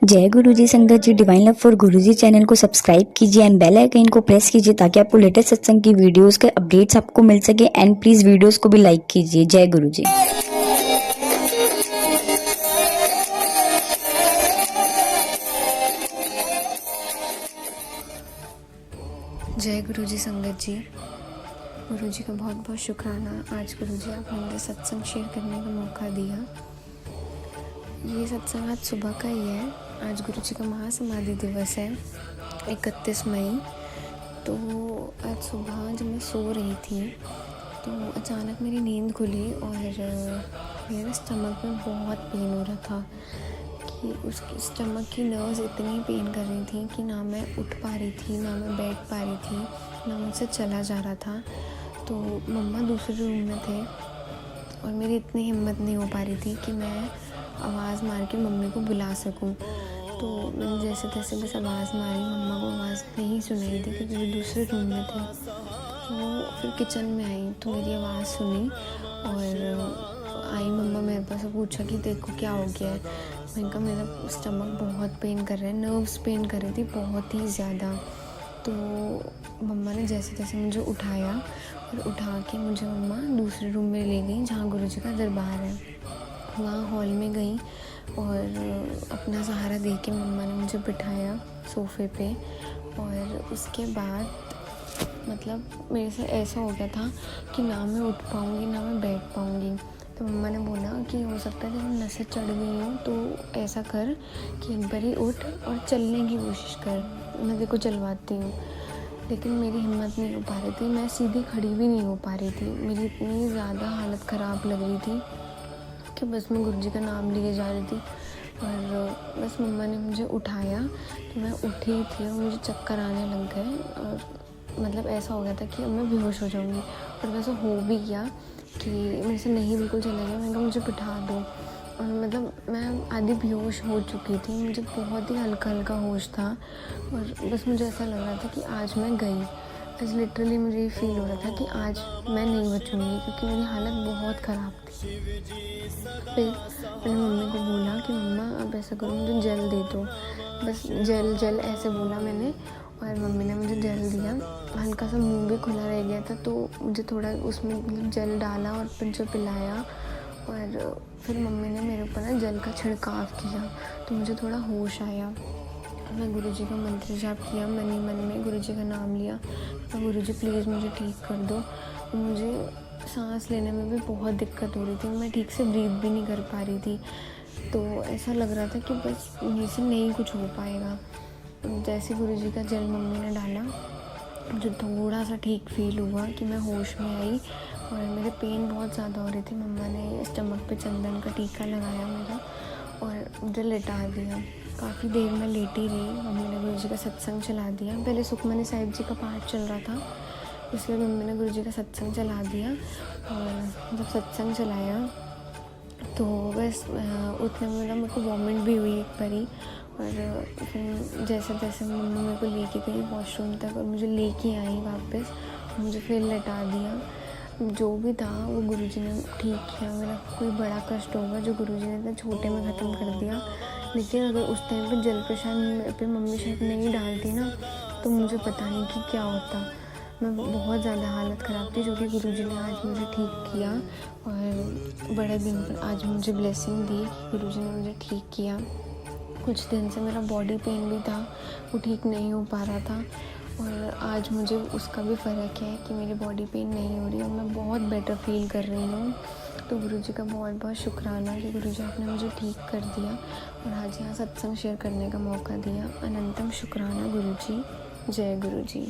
जय गुरु जी संगत जी। Divine love for Guru ji channel को सब्सक्राइब कीजिए एंड बेल आइकन को प्रेस कीजिए ताकि आपको लेटेस्ट सत्संग की वीडियोस के अपडेट्स आपको मिल सके। एंड प्लीज वीडियोस को भी लाइक कीजिए। जय गुरु जी। जय गुरु जी संगत जी। गुरु जी का बहुत बहुत शुक्राना। आज गुरु जी आपने मुझे सत्संग शेयर करने का मौका दिया। ये सत्संग आज सुबह का ही है। आज गुरु जी का महासमाधि दिवस है, 31 मई। तो आज सुबह जब मैं सो रही थी तो अचानक मेरी नींद खुली और मेरे स्टमक में बहुत पेन हो रहा था कि उसकी स्टमक की नर्व्स इतनी पेन कर रही थी कि ना मैं उठ पा रही थी, ना मैं बैठ पा रही थी, ना मुझसे चला जा रहा था। तो मम्मा दूसरे रूम में थे और मेरी इतनी हिम्मत नहीं हो पा रही थी कि मैं आवाज़ मार के मम्मी को बुला सकूं। तो मैंने जैसे तैसे बस आवाज़ मारी, मम्मा को आवाज़ नहीं सुनाई दी क्योंकि वो दूसरे रूम में थे। तो फिर किचन में आई तो मेरी आवाज़ सुनी और आई मम्मा मेरे पास पूछा कि देखो क्या हो गया है। मैंने कहा मेरा स्टमक बहुत पेन कर रहा है, नर्व्स पेन कर रही थी बहुत ही ज़्यादा। तो मम्मा ने जैसे तैसे मुझे उठाया और उठा के मुझे मम्मा दूसरे रूम में ले गई जहाँ गुरु जी का दरबार है। वहाँ हॉल में गई और अपना सहारा दे के मम्मा ने मुझे बिठाया सोफ़े पे। और उसके बाद मतलब मेरे से ऐसा हो गया था कि ना मैं उठ पाऊँगी ना मैं बैठ पाऊँगी। तो मम्मा ने बोला कि हो सकता है जब नसें चढ़ गई हो तो ऐसा कर कि एक बारी उठ और चलने की कोशिश कर, मैं तेरे को चलवाती हूँ। लेकिन मेरी हिम्मत नहीं हो पा रही थी, मैं सीधी खड़ी भी नहीं हो पा रही थी। मेरी इतनी ज़्यादा हालत ख़राब लग रही थी कि बस मैं गुरु जी का नाम लिए जा रही थी। और बस मम्मा ने मुझे उठाया तो मैं उठी थी और मुझे चक्कर आने लग गए और मतलब ऐसा हो गया था कि अब मैं बेहोश हो जाऊँगी। और वैसा हो भी गया कि मेरे से नहीं बिल्कुल चला गया। मैंने कहा मुझे बिठा दो और मतलब मैं आधी बेहोश हो चुकी थी, मुझे बहुत ही हल्का हल्का होश था। और बस मुझे ऐसा लग रहा था कि आज मैं गई। आज लिटरली मुझे ये फील हो रहा था कि आज मैं नहीं बचूँगी क्योंकि मेरी हालत बहुत ख़राब थी। फिर मैंने मम्मी को बोला कि मम्मा अब ऐसा करो मुझे जेल दे दो, बस जेल ऐसे बोला मैंने। और मम्मी ने मुझे जेल दिया। हल्का सा मुंह भी खुला रह गया था तो मुझे थोड़ा उसमें मतलब जेल डाला और फिर जो पिलाया। और फिर मम्मी ने मेरे ऊपर ना जल का छिड़काव किया तो मुझे थोड़ा होश आया। मैं गुरु जी का मंत्र जाप किया, मन ही मन में गुरु जी का नाम लिया। तो गुरु जी प्लीज़ मुझे ठीक कर दो। और मुझे सांस लेने में भी बहुत दिक्कत हो रही थी, मैं ठीक से ब्रीथ भी नहीं कर पा रही थी। तो ऐसा लग रहा था कि बस मेरे से नहीं कुछ हो पाएगा। जैसे गुरु जी का जल मम्मी ने डाला मुझे थोड़ा सा ठीक फील हुआ कि मैं होश में आई। और मेरे पेन बहुत ज़्यादा हो रही थी। मम्मा ने स्टमक पे चंदन का टीका लगाया मेरा और मुझे लिटा दिया। काफ़ी देर में लेटी रही। मम्मी ने गुरु जी का सत्संग चला दिया। पहले सुखमनी साहिब जी का पाठ चल रहा था इसलिए मम्मी ने गुरु जी का सत्संग चला दिया। और जब सत्संग चलाया तो बस उतने में मेरे को वॉमिट भी हुई एक बारी। और फिर जैसे तैसे मम्मी मेरे को लेके गई वॉशरूम तक और मुझे लेके आई वापस। मुझे फिर लेटा दिया। जो भी था वो गुरुजी ने ठीक किया। मेरा कोई बड़ा कष्ट होगा जो गुरुजी ने इतना छोटे में ख़त्म कर दिया। लेकिन अगर उस टाइम पे जल प्रसाद पे मम्मी शायद नहीं डालती ना तो मुझे पता नहीं कि क्या होता। मैं बहुत ज़्यादा हालत ख़राब थी जो कि गुरुजी ने आज मुझे ठीक किया। और बड़े दिन पर आज मुझे ब्लेसिंग दी कि गुरुजी ने मुझे ठीक किया। कुछ दिन से मेरा बॉडी पेन भी था, वो ठीक नहीं हो पा रहा था। और आज मुझे उसका भी फ़र्क है कि मेरी बॉडी पेन नहीं हो रही और मैं बहुत बेटर फील कर रही हूँ। तो गुरुजी का बहुत बहुत शुक्राना कि गुरुजी आपने मुझे ठीक कर दिया और आज यहाँ सत्संग शेयर करने का मौका दिया। अनंतम शुक्राना गुरुजी। जय गुरुजी।